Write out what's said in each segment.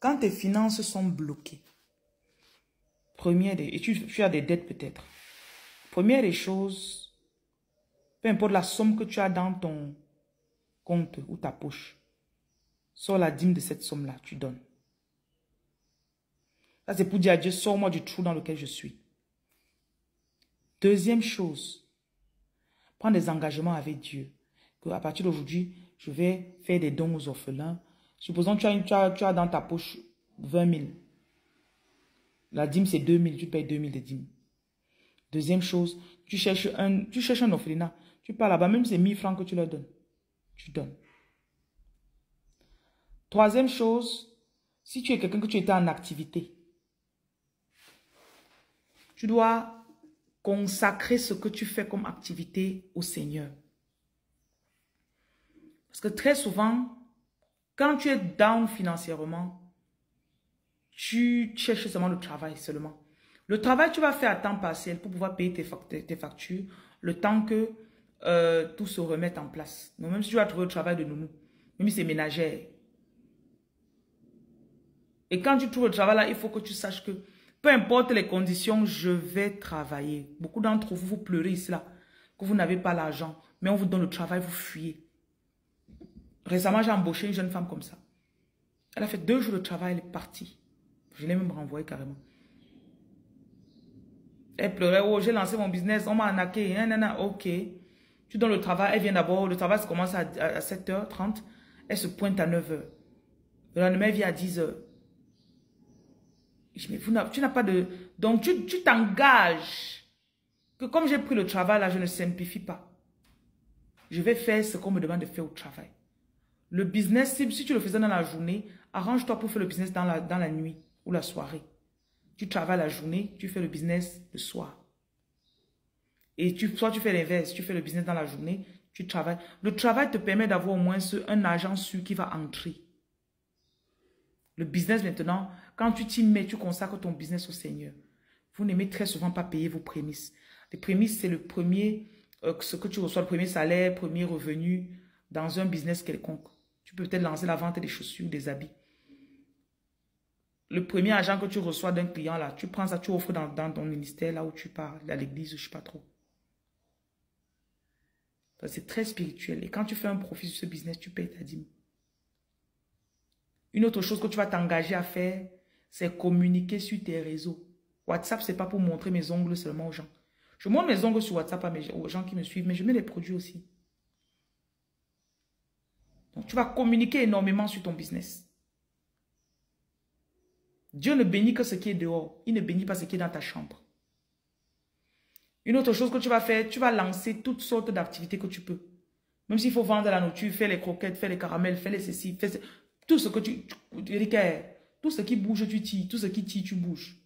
Quand tes finances sont bloquées, et tu as des dettes peut-être. Première des choses, peu importe la somme que tu as dans ton compte ou ta poche, sors la dîme de cette somme-là, tu donnes. Ça, c'est pour dire à Dieu, sors-moi du trou dans lequel je suis. Deuxième chose, prends des engagements avec Dieu. Que à partir d'aujourd'hui, je vais faire des dons aux orphelins. Supposons que tu as dans ta poche 20 000. La dîme, c'est 2 000. Tu payes 2 000 de dîme. Deuxième chose, tu cherches un orphelinat. Tu pars là-bas, même si c'est 1 000 francs que tu leur donnes. Tu donnes. Troisième chose, si tu es quelqu'un que tu étais en activité, tu dois consacrer ce que tu fais comme activité au Seigneur. Parce que très souvent, quand tu es down financièrement, tu cherches seulement le travail seulement. Le travail, tu vas faire à temps partiel pour pouvoir payer tes factures, le temps que tout se remette en place. Donc, même si tu vas trouver le travail de nounou, même si c'est ménagère. Et quand tu trouves le travail là, il faut que tu saches que peu importe les conditions, je vais travailler. Beaucoup d'entre vous, vous pleurez ici là, que vous n'avez pas l'argent, mais on vous donne le travail, vous fuyez. Récemment, j'ai embauché une jeune femme comme ça. Elle a fait 2 jours de travail, elle est partie. Je l'ai même renvoyée carrément. Elle pleurait, oh, j'ai lancé mon business, on m'a arnaqué, ok. Tu donnes le travail, elle vient d'abord, le travail commence à 7h30, elle se pointe à 9h. Le lendemain, elle vient à 10h. Je dis, mais tu n'as pas de... Donc, tu t'engages que comme j'ai pris le travail, là, je ne simplifie pas. Je vais faire ce qu'on me demande de faire au travail. Le business, si tu le faisais dans la journée, arrange-toi pour faire le business dans la nuit ou la soirée. Tu travailles la journée, tu fais le business le soir. Et soit tu fais l'inverse, tu fais le business dans la journée, tu travailles. Le travail te permet d'avoir au moins un agent sûr qui va entrer. Le business maintenant, quand tu t'y mets, tu consacres ton business au Seigneur. Vous n'aimez très souvent pas payer vos prémices. Les prémices, c'est le premier, ce que tu reçois, le premier salaire, premier revenu dans un business quelconque. Tu peux peut-être lancer la vente des chaussures, des habits. Le premier argent que tu reçois d'un client, là, tu prends ça, tu offres dans ton ministère, là où tu pars, à l'église, je ne sais pas trop. C'est très spirituel. Et quand tu fais un profit sur ce business, tu payes ta dîme. Une autre chose que tu vas t'engager à faire, c'est communiquer sur tes réseaux. WhatsApp, ce n'est pas pour montrer mes ongles seulement aux gens. Je montre mes ongles sur WhatsApp aux gens qui me suivent, mais je mets les produits aussi. Donc, tu vas communiquer énormément sur ton business. Dieu ne bénit que ce qui est dehors. Il ne bénit pas ce qui est dans ta chambre. Une autre chose que tu vas faire, tu vas lancer toutes sortes d'activités que tu peux. Même s'il faut vendre la nourriture, faire les croquettes, faire les caramels, faire les ceci, tout ce que tout ce qui bouge, tu tires. Tout ce qui tire, tu bouges.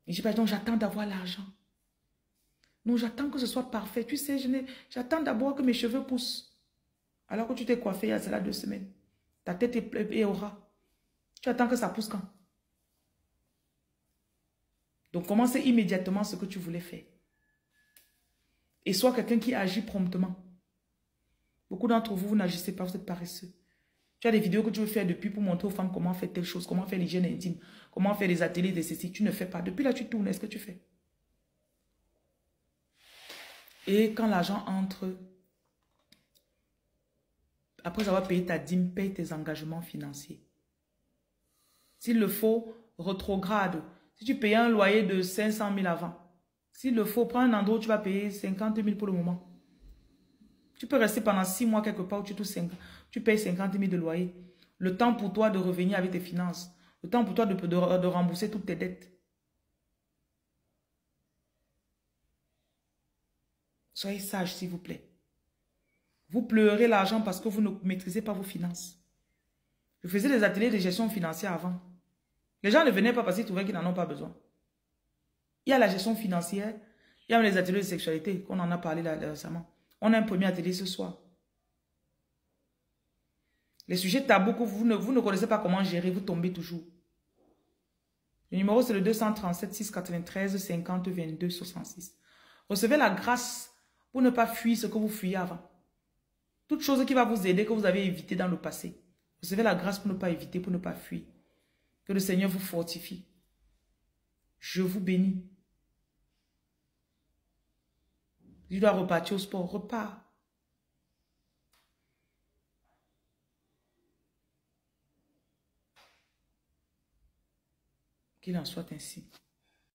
Et je dis, donc j'attends d'avoir l'argent. Non, j'attends que ce soit parfait. Tu sais, j'attends d'abord que mes cheveux poussent. Alors que tu t'es coiffé il y a cela 2 semaines. Ta tête est au ras. Tu attends que ça pousse quand? Donc, commencez immédiatement ce que tu voulais faire. Et sois quelqu'un qui agit promptement. Beaucoup d'entre vous, vous n'agissez pas, vous êtes paresseux. Tu as des vidéos que tu veux faire depuis pour montrer aux femmes comment faire telle chose, comment faire l'hygiène intime, comment faire les ateliers de ceci. Tu ne fais pas. Depuis là, tu tournes. Est-ce que tu fais? Et quand l'argent entre, après avoir payé ta dîme, paye tes engagements financiers. S'il le faut, rétrograde. Si tu payais un loyer de 500 000 avant, s'il le faut, prends un endroit où tu vas payer 50 000 pour le moment. Tu peux rester pendant 6 mois quelque part où tu payes 50 000 de loyer. Le temps pour toi de revenir avec tes finances. Le temps pour toi de rembourser toutes tes dettes. Soyez sage, s'il vous plaît. Vous pleurez l'argent parce que vous ne maîtrisez pas vos finances. Je faisais des ateliers de gestion financière avant. Les gens ne venaient pas parce qu'ils trouvaient qu'ils n'en ont pas besoin. Il y a la gestion financière, il y a les ateliers de sexualité, qu'on en a parlé là, récemment. On a un premier atelier ce soir. Les sujets tabous que vous ne connaissez pas comment gérer, vous tombez toujours. Le numéro, c'est le 237 693 50 22 66. Recevez la grâce pour ne pas fuir ce que vous fuyez avant. Toute chose qui va vous aider, que vous avez évité dans le passé. Recevez la grâce pour ne pas éviter, pour ne pas fuir. Que le Seigneur vous fortifie. Je vous bénis. Je dois repartir au sport. Repars. Qu'il en soit ainsi.